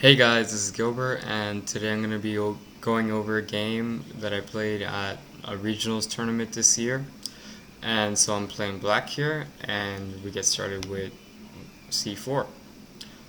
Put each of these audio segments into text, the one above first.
Hey guys, this is Gilbert, and today I'm going to be going over a game that I played at a regionals tournament this year. And so I'm playing black here, and we get started with c4.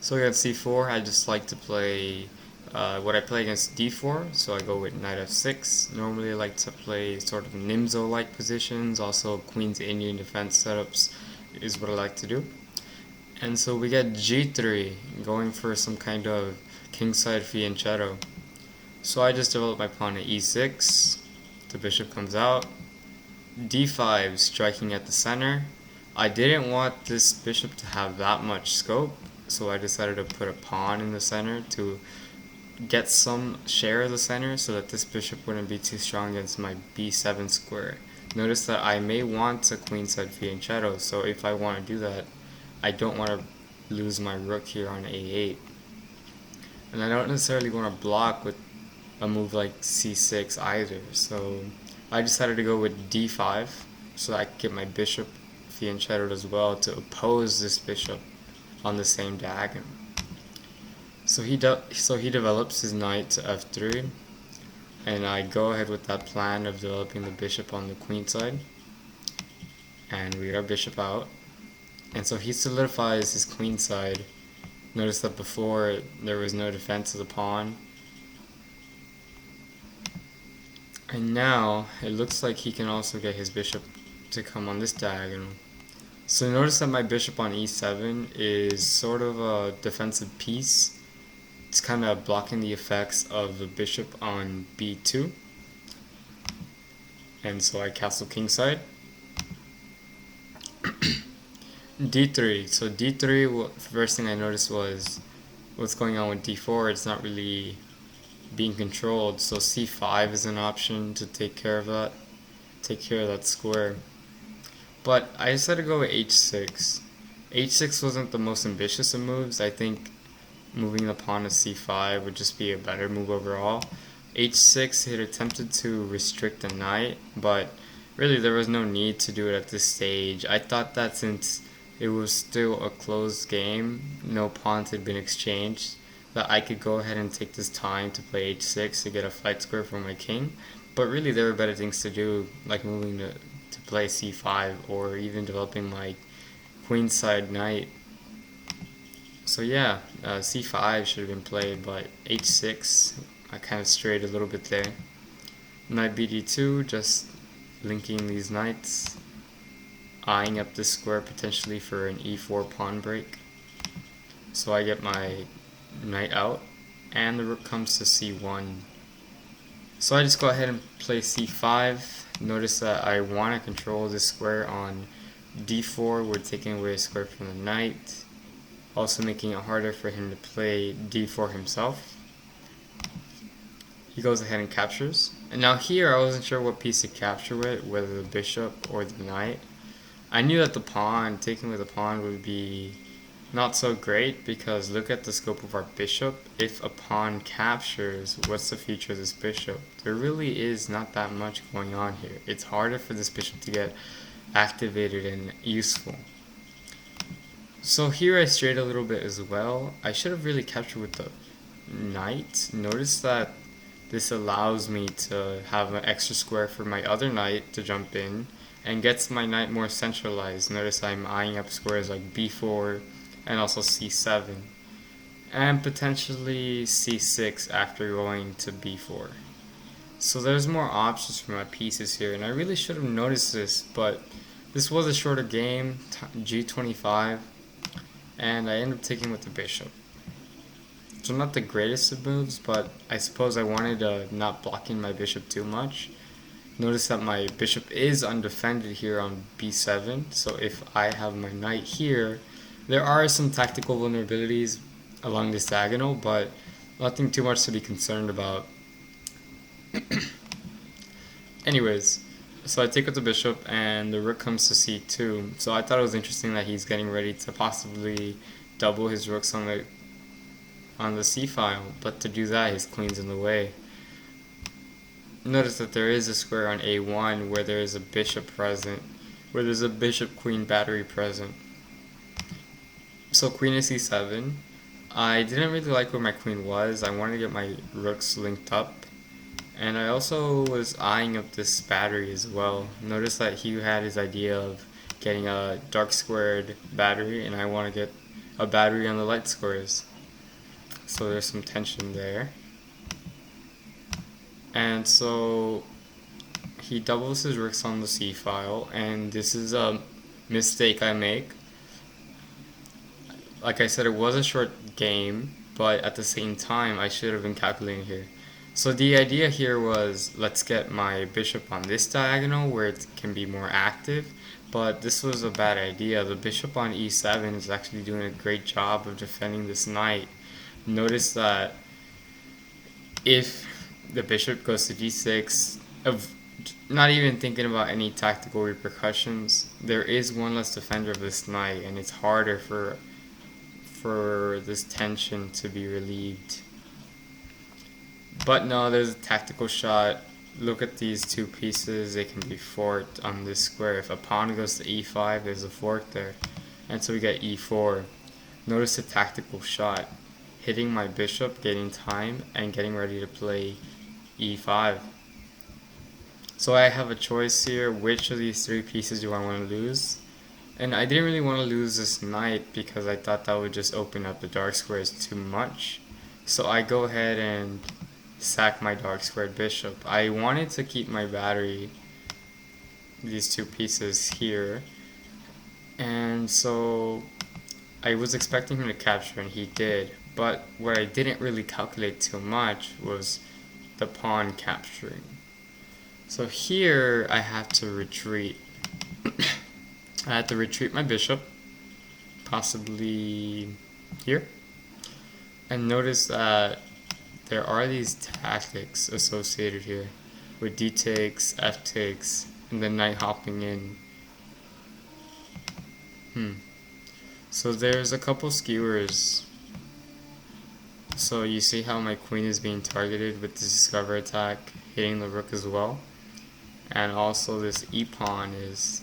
So against c4, I just like to play what I play against d4, so I go with knight f6. Normally I like to play sort of Nimzo-like positions, also Queen's Indian defense setups is what I like to do. And so we get g3, going for some kind of kingside fianchetto. So I just develop my pawn at e6, the bishop comes out, d5, striking at the center. I didn't want this bishop to have that much scope, so I decided to put a pawn in the center to get some share of the center so that this bishop wouldn't be too strong against my b7 square. Notice that I may want a queenside fianchetto, so if I want to do that, I don't want to lose my rook here on a8. And I don't necessarily want to block with a move like c6 either, so I decided to go with d5 so I could get my bishop fianchettoed as well to oppose this bishop on the same diagonal. So he develops his knight to f3, and I go ahead with that plan of developing the bishop on the queen side, and we get our bishop out. And so he solidifies his queen side. Notice that before there was no defense of the pawn. And now it looks like he can also get his bishop to come on this diagonal. So notice that my bishop on e7 is sort of a defensive piece. It's kind of blocking the effects of the bishop on b2. And so I castle kingside. d3. So d3, the first thing I noticed was what's going on with d4. It's not really being controlled. So c5 is an option to take care of that square. But I decided to go with h6. h6 wasn't the most ambitious of moves. I think moving the pawn to c5 would just be a better move overall. h6, it attempted to restrict the knight, but really there was no need to do it at this stage. I thought that since it was still a closed game, no pawns had been exchanged, that I could go ahead and take this time to play h6 to get a fight square for my king. But really there were better things to do, like moving to play c5 or even developing my queenside knight. So yeah, c5 should have been played, but h6, I kind of strayed a little bit there. Knight bd2, just linking these knights, eyeing up this square potentially for an e4 pawn break. So I get my knight out, and the rook comes to c1. So I just go ahead and play c5. Notice that I want to control this square on d4. We're taking away a square from the knight, also making it harder for him to play d4 himself. He goes ahead and captures. And now here I wasn't sure what piece to capture with, whether the bishop or the knight. I knew that the pawn, taking with the pawn would be not so great, because look at the scope of our bishop. If a pawn captures, what's the future of this bishop? There really is not that much going on here. It's harder for this bishop to get activated and useful. So here I strayed a little bit as well. I should have really captured with the knight. Notice that this allows me to have an extra square for my other knight to jump in and gets my knight more centralized. Notice I'm eyeing up squares like b4 and also c7 and potentially c6 after going to b4. So there's more options for my pieces here, and I really should have noticed this, but this was a shorter game, g25, and I ended up taking with the bishop. So not the greatest of moves, but I suppose I wanted to not blocking my bishop too much. Notice that my bishop is undefended here on b7, so if I have my knight here, there are some tactical vulnerabilities along this diagonal, but nothing too much to be concerned about. Anyways, so I take with the bishop and the rook comes to c2. So I thought it was interesting that he's getting ready to possibly double his rooks on the c file, but to do that his queen's in the way. Notice that there is a square on a1 where there is a bishop present, where there's a bishop queen battery present. So queen to c7, I didn't really like where my queen was. I wanted to get my rooks linked up. And I also was eyeing up this battery as well. Notice that he had his idea of getting a dark squared battery, and I want to get a battery on the light squares. So there's some tension there. And so he doubles his rooks on the C file, and this is a mistake I make. Like I said, it was a short game, but at the same time, I should have been calculating here. So the idea here was, let's get my bishop on this diagonal where it can be more active, but this was a bad idea. The bishop on e7 is actually doing a great job of defending this knight. Notice that if the bishop goes to d6, of not even thinking about any tactical repercussions, there is one less defender of this knight, and it's harder for this tension to be relieved. But no, there's a tactical shot. Look at these two pieces, they can be forked on this square. If a pawn goes to e5, there's a fork there. And so we get e4. Notice the tactical shot. Hitting my bishop, getting time, and getting ready to play e5. So I have a choice here, which of these three pieces do I want to lose? And I didn't really want to lose this knight because I thought that would just open up the dark squares too much. So I go ahead and sack my dark squared bishop. I wanted to keep my battery, these two pieces here, and so I was expecting him to capture, and he did. But what I didn't really calculate too much was the pawn capturing. So here I have to retreat. I had to retreat my bishop, possibly here. And notice that there are these tactics associated here with d takes, f takes, and then knight hopping in. So there's a couple skewers. So you see how my queen is being targeted with the discover attack, hitting the rook as well. And also this e-pawn is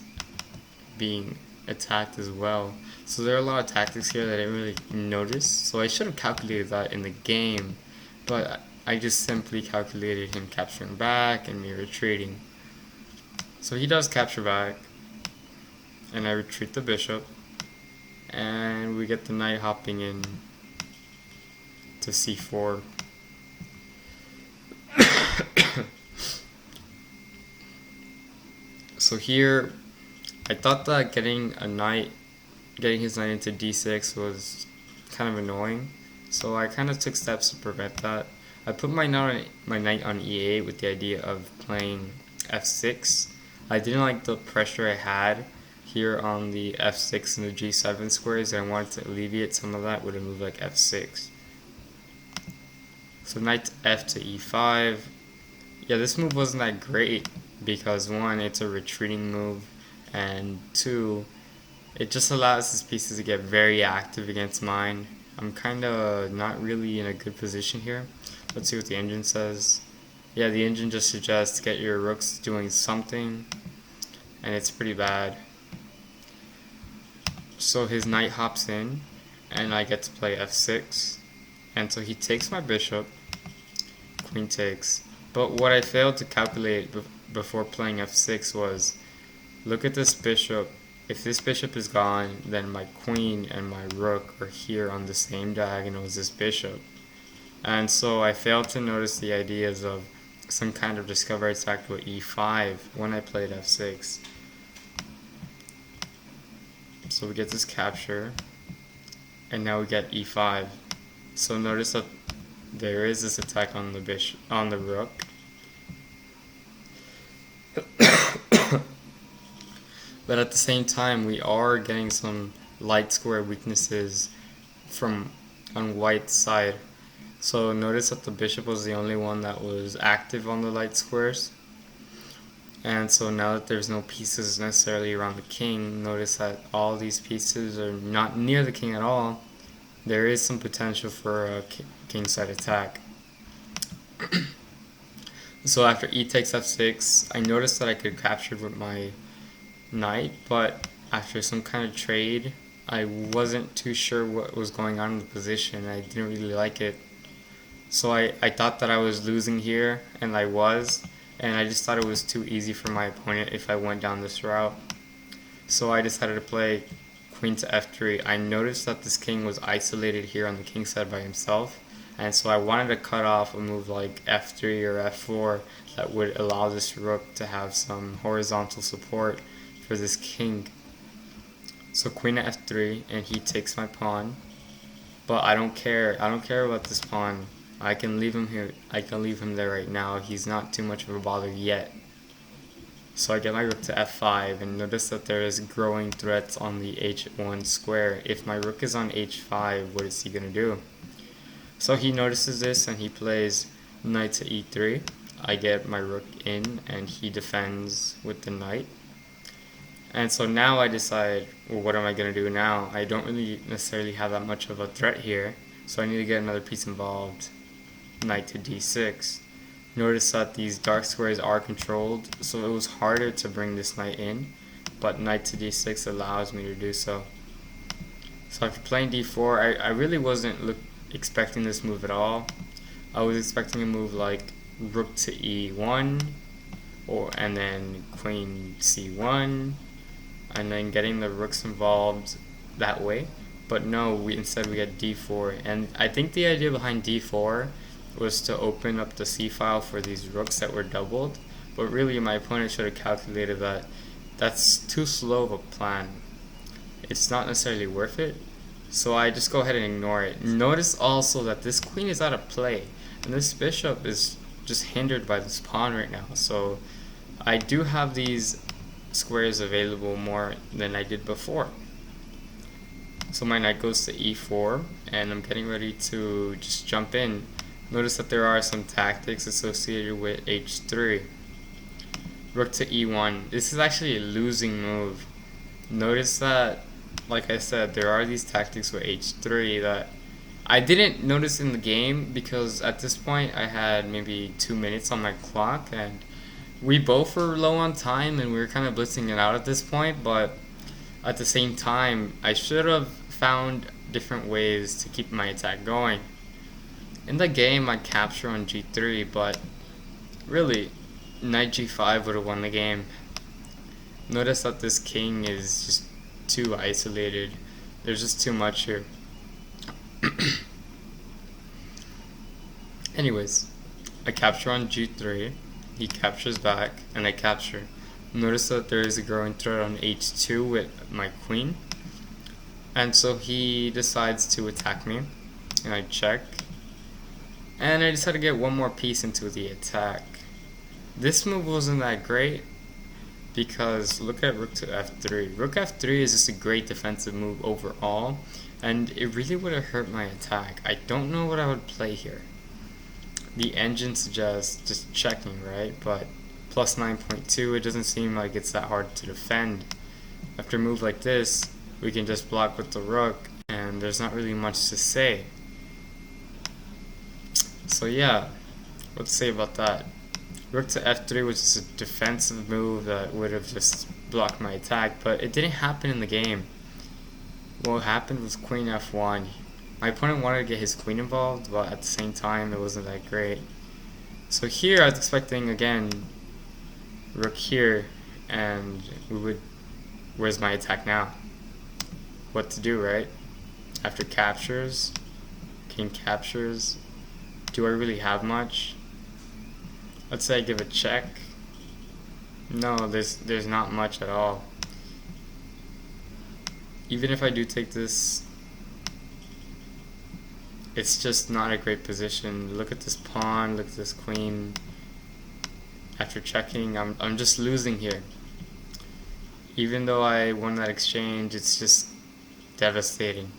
being attacked as well. So there are a lot of tactics here that I didn't really notice. So I should have calculated that in the game, but I just simply calculated him capturing back and me retreating. So he does capture back, and I retreat the bishop, and we get the knight hopping in to c4. So here I thought that getting his knight into d6 was kind of annoying, so I kind of took steps to prevent that. I put my knight on e8 with the idea of playing f6. I didn't like the pressure I had here on the f6 and the g7 squares, and I wanted to alleviate some of that with a move like f6. So knight to f to e5. Yeah, this move wasn't that great because one, it's a retreating move, and two, it just allows his pieces to get very active against mine. I'm kind of not really in a good position here. Let's see what the engine says. Yeah, the engine just suggests get your rooks doing something, and it's pretty bad. So his knight hops in, and I get to play f6, and so he takes my bishop, queen takes. But what I failed to calculate before playing f6 was, look at this bishop. If this bishop is gone, then my queen and my rook are here on the same diagonal as this bishop. And so I failed to notice the ideas of some kind of discover attack with e5 when I played f6. So we get this capture, and now we get e5. So notice that there is this attack on the bishop, on the rook. But at the same time, we are getting some light square weaknesses from on white's side. So notice that the bishop was the only one that was active on the light squares. And so now that there's no pieces necessarily around the king, notice that all these pieces are not near the king at all. There is some potential for a kingside attack. So after e takes f6, I noticed that I could capture with my knight, but after some kind of trade I wasn't too sure what was going on in the position. I didn't really like it. So I thought that I was losing here, and I was. And I just thought it was too easy for my opponent if I went down this route. So I decided to play queen to f3. I noticed that this king was isolated here on the king side by himself. And so I wanted to cut off a move like f3 or f4 that would allow this rook to have some horizontal support for this king. So queen to f3, and he takes my pawn. But I don't care. I don't care about this pawn. I can leave him here. I can leave him there right now. He's not too much of a bother yet. So I get my rook to f5, and notice that there is growing threats on the h1 square. If my rook is on h5, what is he going to do? So he notices this, and he plays knight to e3. I get my rook in, and he defends with the knight. And so now I decide, well, what am I going to do now? I don't really necessarily have that much of a threat here, so I need to get another piece involved. Knight to d6. Notice that these dark squares are controlled, so it was harder to bring this knight in, but knight to d6 allows me to do so. So after playing d4, I really wasn't expecting this move at all. I was expecting a move like rook to e1, and then queen c1, and then getting the rooks involved that way. But no, instead we get d4, and I think the idea behind d4 was to open up the c file for these rooks that were doubled, but really my opponent should have calculated that that's too slow of a plan. It's not necessarily worth it, so I just go ahead and ignore it. Notice also that this queen is out of play, and this bishop is just hindered by this pawn right now, so I do have these squares available more than I did before. So my knight goes to e4, and I'm getting ready to just jump in. Notice that there are some tactics associated with h3. Rook to e1. This is actually a losing move. Notice that, like I said, there are these tactics with h3 that I didn't notice in the game because at this point I had maybe 2 minutes on my clock, and we both were low on time and we were kind of blitzing it out at this point, but at the same time I should have found different ways to keep my attack going. In the game, I capture on g3, but really, knight g5 would have won the game. Notice that this king is just too isolated. There's just too much here. Anyways, I capture on g3, he captures back, and I capture. Notice that there is a growing threat on h2 with my queen. And so he decides to attack me, and I check. And I decided to get one more piece into the attack. This move wasn't that great because look at rook to f3. Rook f3 is just a great defensive move overall, and it really would have hurt my attack. I don't know what I would play here. The engine suggests just checking, right? But plus 9.2, it doesn't seem like it's that hard to defend. After a move like this, we can just block with the rook, and there's not really much to say. So yeah, what to say about that? Rook to f3 was just a defensive move that would have just blocked my attack, but it didn't happen in the game. What happened was queen f1. My opponent wanted to get his queen involved, but at the same time it wasn't that great. So here I was expecting again rook here, and where's my attack now? What to do, right? After captures, king captures. Do I really have much? Let's say I give a check. No, there's not much at all. Even if I do take this, it's just not a great position. Look at this pawn, look at this queen. After checking, I'm just losing here. Even though I won that exchange, it's just devastating.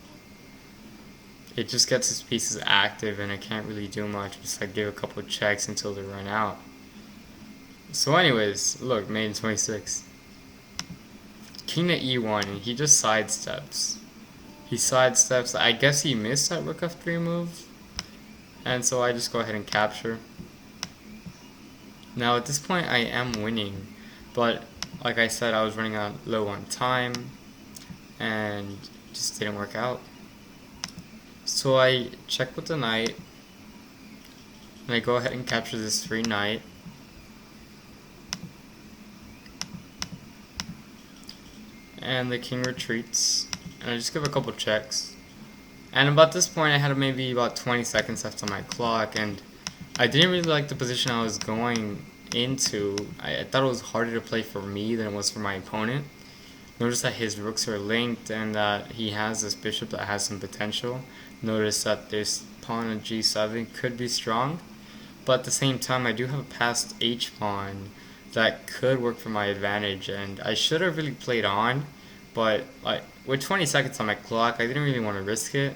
It just gets his pieces active and I can't really do much. Just like give a couple of checks until they run out. So anyways, look, mate in 26. King to e1, and he just sidesteps. He sidesteps. I guess he missed that rook f3 move. And so I just go ahead and capture. Now at this point I am winning, but like I said, I was running out low on time, and just didn't work out. So I check with the knight, and I go ahead and capture this free knight. And the king retreats, and I just give a couple checks. And about this point, I had maybe about 20 seconds left on my clock, and I didn't really like the position I was going into. I thought it was harder to play for me than it was for my opponent. Notice that his rooks are linked and that he has this bishop that has some potential. Notice that this pawn on g7 could be strong, but at the same time I do have a passed h pawn that could work for my advantage, and I should have really played on, but with 20 seconds on my clock, I didn't really want to risk it.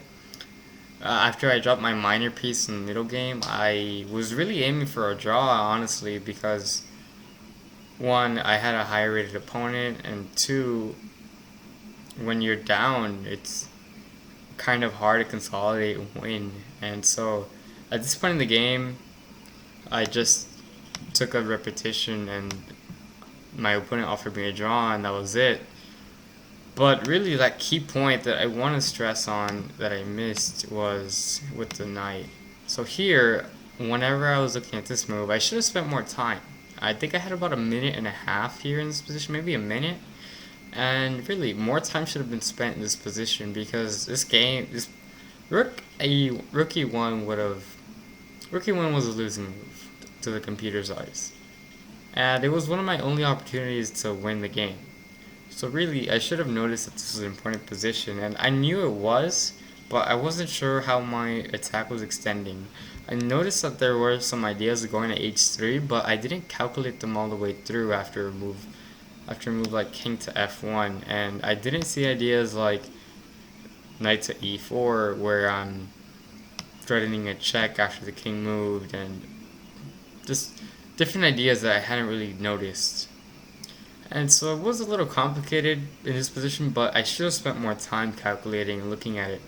After I dropped my minor piece in the middle game, I was really aiming for a draw, honestly, because one, I had a higher rated opponent, and two, when you're down, it's kind of hard to consolidate and win. And so at this point in the game, I just took a repetition and my opponent offered me a draw, and that was it. But really, that key point that I want to stress on that I missed was with the knight. So here, whenever I was looking at this move, I should have spent more time. I think I had about a minute and a half here in this position, maybe a minute. And really, more time should have been spent in this position, because this game, this rook e1 was a losing move to the computer's eyes. And it was one of my only opportunities to win the game. So really, I should have noticed that this was an important position, and I knew it was, but I wasn't sure how my attack was extending. I noticed that there were some ideas of going to h3, but I didn't calculate them all the way through after a move like king to f1, and I didn't see ideas like knight to e4, where I'm threatening a check after the king moved, and just different ideas that I hadn't really noticed. And so it was a little complicated in this position, but I should have spent more time calculating and looking at it.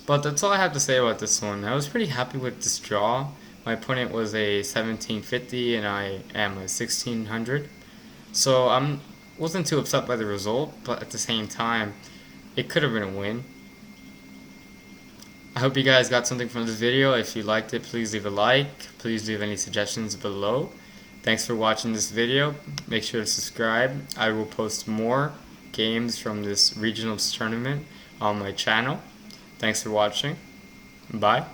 But that's all I have to say about this one. I was pretty happy with this draw. My opponent was a 1750 and I am a 1600. So I wasn't too upset by the result, but at the same time, it could have been a win. I hope you guys got something from this video. If you liked it, please leave a like. Please leave any suggestions below. Thanks for watching this video. Make sure to subscribe. I will post more games from this regionals tournament on my channel. Thanks for watching. Bye.